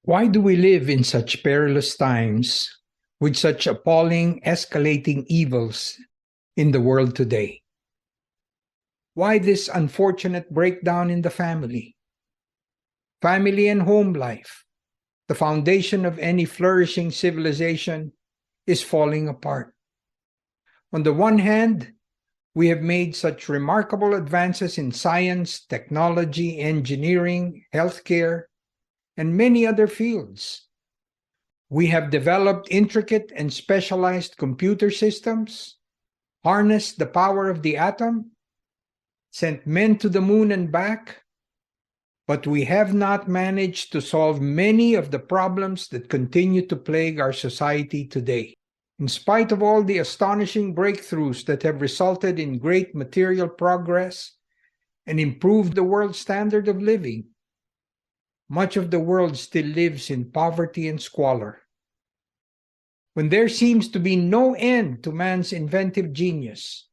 Why do we live in such perilous times with such appalling, escalating evils in the world today? Why this unfortunate breakdown in the family? Family and home life, the foundation of any flourishing civilization, is falling apart. On the one hand, we have made such remarkable advances in science, technology, engineering, healthcare, and many other fields. We have developed intricate and specialized computer systems, harnessed the power of the atom, sent men to the moon and back, but we have not managed to solve many of the problems that continue to plague our society today. In spite of all the astonishing breakthroughs that have resulted in great material progress and improved the world's standard of living, much of the world still lives in poverty and squalor. When there seems to be no end to man's inventive genius,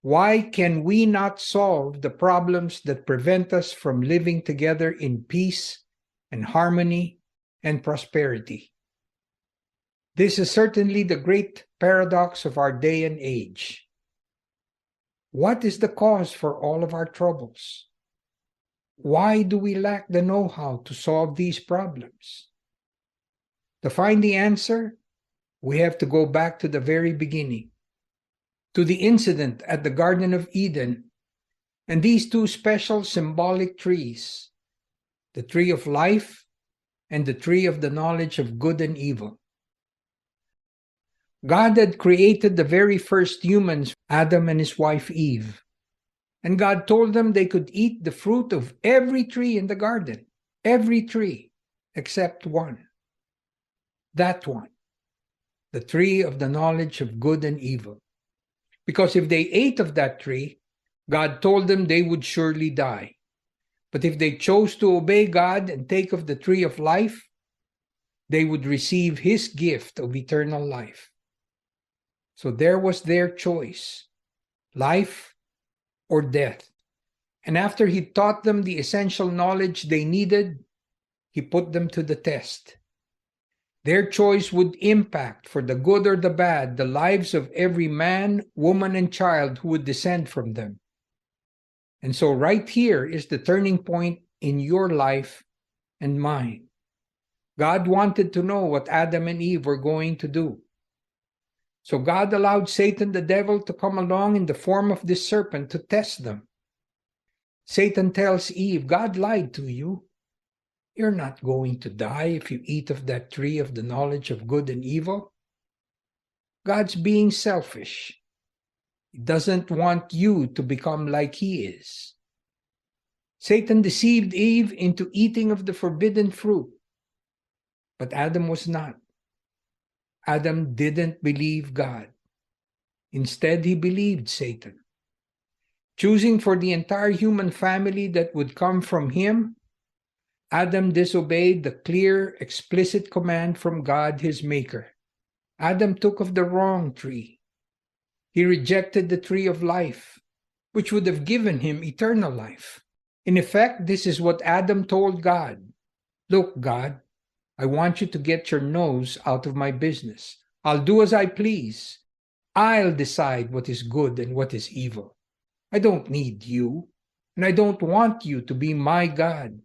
why can we not solve the problems that prevent us from living together in peace and harmony and prosperity? This is certainly the great paradox of our day and age. What is the cause for all of our troubles? Why do we lack the know-how to solve these problems? To find the answer, we have to go back to the very beginning, to the incident at the Garden of Eden, and these two special symbolic trees, the tree of life and the tree of the knowledge of good and evil. God had created the very first humans, Adam and his wife Eve, and God told them they could eat the fruit of every tree in the garden, every tree except one. That one, the tree of the knowledge of good and evil. Because if they ate of that tree, God told them they would surely die. But if they chose to obey God and take of the tree of life, they would receive his gift of eternal life. So there was their choice, life or death. And after he taught them the essential knowledge they needed, he put them to the test. Their choice would impact, for the good or the bad, the lives of every man, woman, and child who would descend from them. And so right here is the turning point in your life and mine. God wanted to know what Adam and Eve were going to do. So God allowed Satan the devil to come along in the form of this serpent to test them. Satan tells Eve, God lied to you. You're not going to die if you eat of that tree of the knowledge of good and evil. God's being selfish. He doesn't want you to become like he is. Satan deceived Eve into eating of the forbidden fruit, but Adam was not. Adam didn't believe God. Instead, he believed Satan. Choosing for the entire human family that would come from him, Adam disobeyed the clear, explicit command from God, his maker. Adam took of the wrong tree. He rejected the tree of life, which would have given him eternal life. In effect, this is what Adam told God. Look, God, I want you to get your nose out of my business. I'll do as I please. I'll decide what is good and what is evil. I don't need you, and I don't want you to be my God.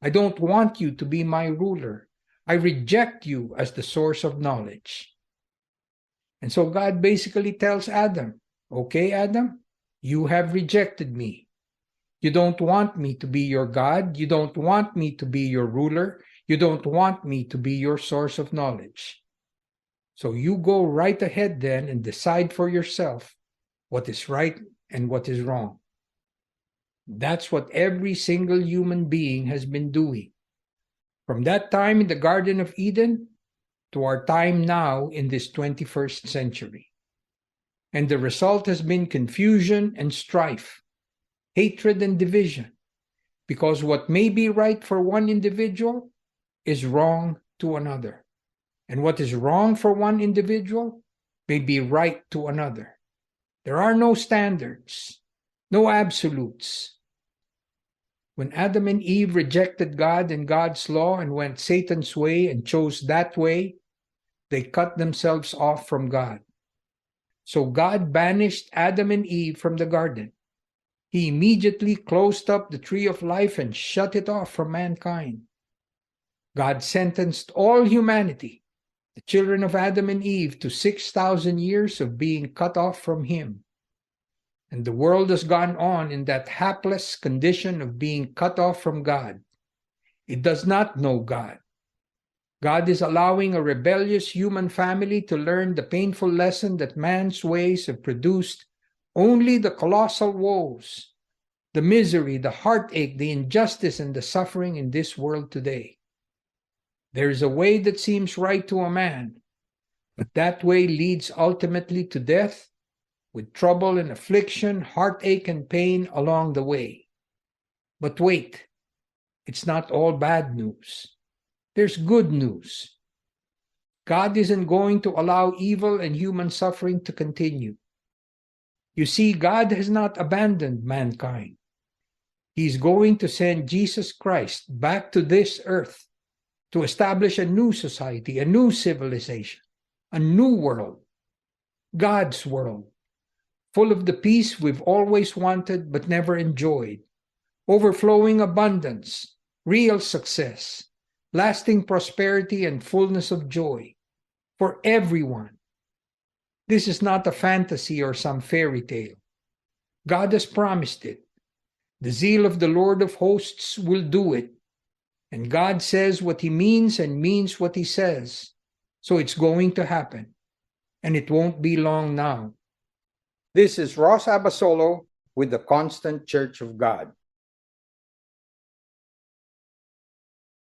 I don't want you to be my ruler. I reject you as the source of knowledge. And so God basically tells Adam, okay, Adam, you have rejected me. You don't want me to be your God. You don't want me to be your ruler. You don't want me to be your source of knowledge. So you go right ahead then and decide for yourself what is right and what is wrong. That's what every single human being has been doing. From that time in the Garden of Eden to our time now in this 21st century. And the result has been confusion and strife, hatred and division, because what may be right for one individual is wrong to another. And what is wrong for one individual may be right to another. There are no standards, no absolutes. When Adam and Eve rejected God and God's law and went Satan's way and chose that way, they cut themselves off from God. So God banished Adam and Eve from the garden. He immediately closed up the tree of life and shut it off from mankind. God sentenced all humanity, the children of Adam and Eve, to 6,000 years of being cut off from Him. And the world has gone on in that hapless condition of being cut off from God. It does not know God. God is allowing a rebellious human family to learn the painful lesson that man's ways have produced only the colossal woes, the misery, the heartache, the injustice, and the suffering in this world today. There is a way that seems right to a man, but that way leads ultimately to death, with trouble and affliction, heartache and pain along the way. But wait, it's not all bad news. There's good news. God isn't going to allow evil and human suffering to continue. You see, God has not abandoned mankind. He's going to send Jesus Christ back to this earth to establish a new society, a new civilization, a new world, God's world, full of the peace we've always wanted but never enjoyed, overflowing abundance, real success, lasting prosperity and fullness of joy for everyone. This is not a fantasy or some fairy tale. God has promised it. The zeal of the Lord of hosts will do it. And God says what He means and means what He says. So it's going to happen. And it won't be long now. This is Ross Abasolo with the Constant Church of God.